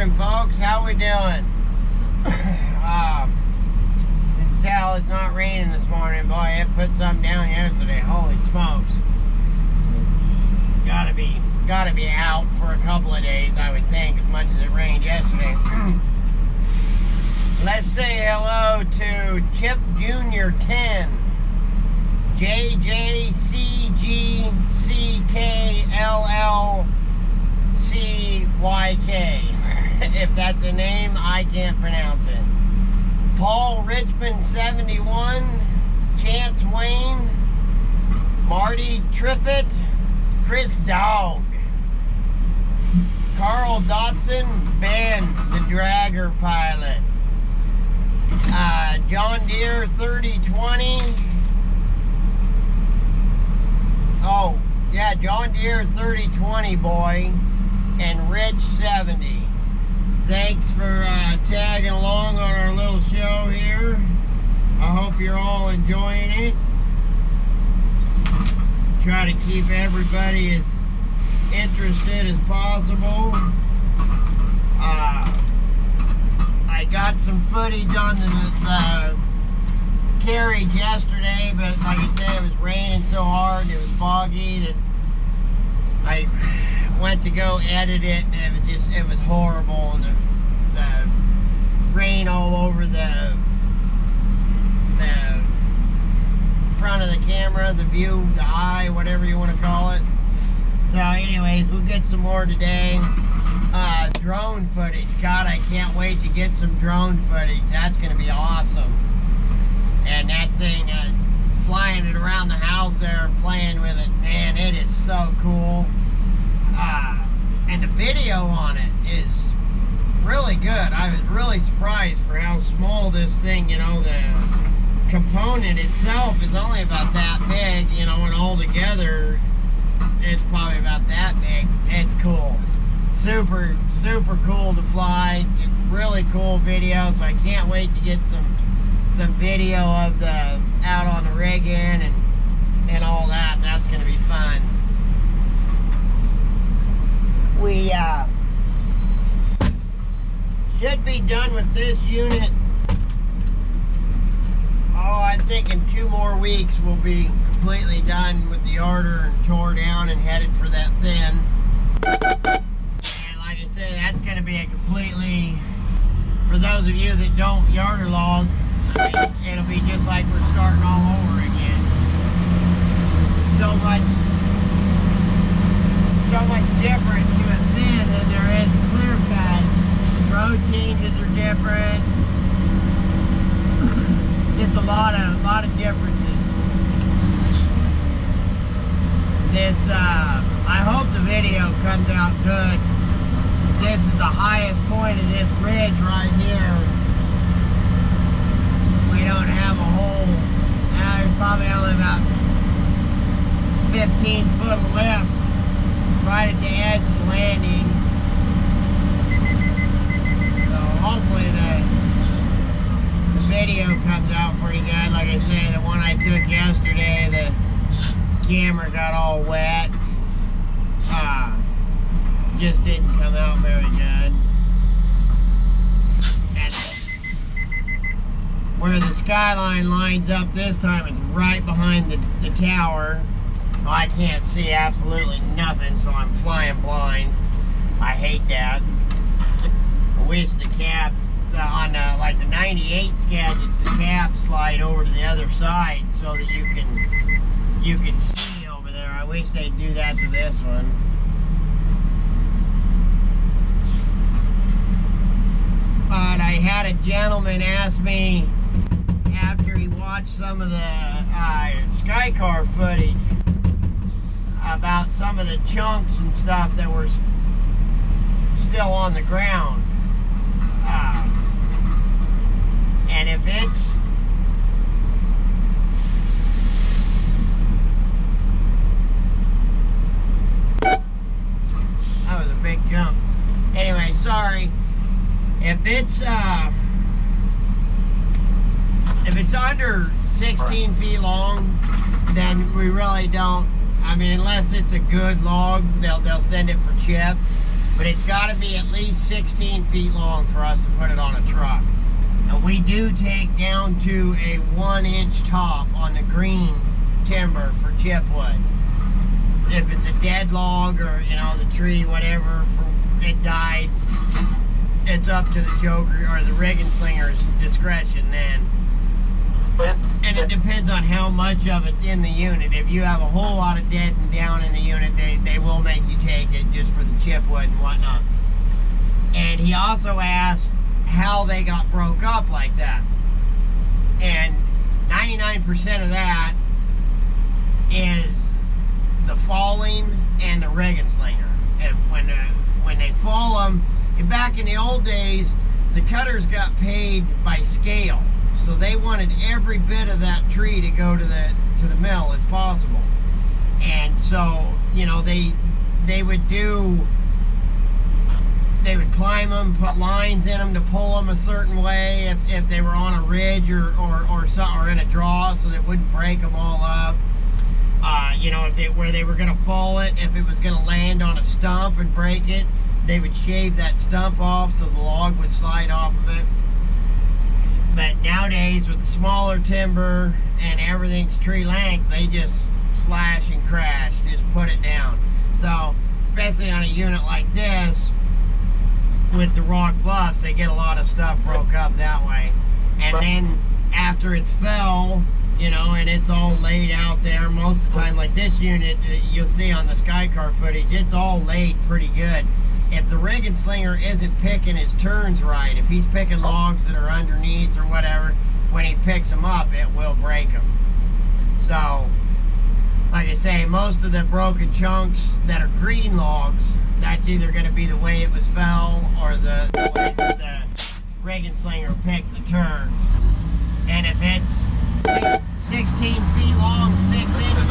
morning, folks. How we doing? You can tell it's not raining this morning. Boy, it put something down yesterday. Holy smokes. Gotta be out for a couple of days, I would think, as much as it rained yesterday. Let's say hello to Chip Jr. 10, JJCGCKLLCYK. If that's a name, I can't pronounce it. Paul Richmond 71, Chance Wayne, Marty Triffett, Chris Dog, Carl Dotson, Ben, the Dragger pilot, John Deere 3020. Oh, yeah, John Deere 3020 boy, and Rich 70. Thanks for tagging along on our little show here. I hope you're all enjoying it. Try to keep everybody as interested as possible. I got some footage on the carriage yesterday, but like I said, it was raining so hard, it was foggy that I went to go edit it, and it was horrible. And the rain all over the front of the camera, the view, the eye, whatever you want to call it. So anyways, we'll get some more today. Drone footage. God, I can't wait to get some drone footage. That's going to be awesome. And that thing, flying it around the house there, playing with it, man, it is so cool. And the video on it is really good. I was really surprised for how small this thing, you know, the component itself is only about that big, you know, and all together it's probably about that big. It's cool. Super, super cool to fly. Really cool video, so I can't wait to get some video of the out on the rigging and all that. That's going to be fun. We should be done with this unit. Oh, I think in 2 more weeks we'll be completely done with the yarder and tore down and headed for that thin. And like I said, that's going to be a completely, for those of you that don't yarder log, I mean, it'll be just like we're starting all over again. So much different to a thin than there is a clear cut. Road changes are different. Just a lot of differences. This, I hope the video comes out good. This is the highest point of this bridge right here. We don't have a whole, probably only about 15 foot of lift right at the edge of the landing. So hopefully the video comes out pretty good. Like I said, the one I took yesterday, the camera got all wet. Just didn't come out very good. And where the skyline lines up this time, it's right behind the tower. Well, I can't see absolutely nothing, so I'm flying blind. I hate that. I wish the cab, on like the 98 Skagits, the cab slide over to the other side so that you can see over there. I wish they'd do that to this one. But I had a gentleman ask me after he watched some of the Skycar footage about some of the chunks and stuff that were still on the ground. And if it's that was a big jump. Anyway, sorry. If it's under 16 feet long, then we really don't. I mean, unless it's a good log, they'll send it for chip. but it's got to be at least 16 feet long for us to put it on a truck. And we do take down to a 1-inch top on the green timber for chipwood. If it's a dead log or, you know, the tree, whatever, it died, it's up to the joker or the rigging slinger's discretion then. And it depends on how much of it's in the unit. If you have a whole lot of dead and down in the unit, they will make you take it just for the chipwood and whatnot. And he also asked how they got broke up like that. And 99% of that is the falling and the rigging slinger. And when they fall them, and back in the old days, the cutters got paid by scale. So they wanted every bit of that tree to go to the mill as possible. And so, you know, they would climb them, put lines in them to pull them a certain way if they were on a ridge or in a draw, so they wouldn't break them all up. You know, where they were going to fall it, if it was going to land on a stump and break it, they would shave that stump off so the log would slide off of it. But nowadays, with the smaller timber and everything's tree length, they just slash and crash, just put it down. So, especially on a unit like this, with the rock bluffs, they get a lot of stuff broke up that way. And then after it's fell, you know, and it's all laid out there, most of the time, like this unit, you'll see on the Skycar footage, it's all laid pretty good. If the rigging slinger isn't picking his turns right, if he's picking logs that are underneath or whatever, when he picks them up, it will break them. So, like I say, most of the broken chunks that are green logs, that's either going to be the way it was fell or the way that the rigging slinger picked the turn. And if it's 16 feet long, 6 inches,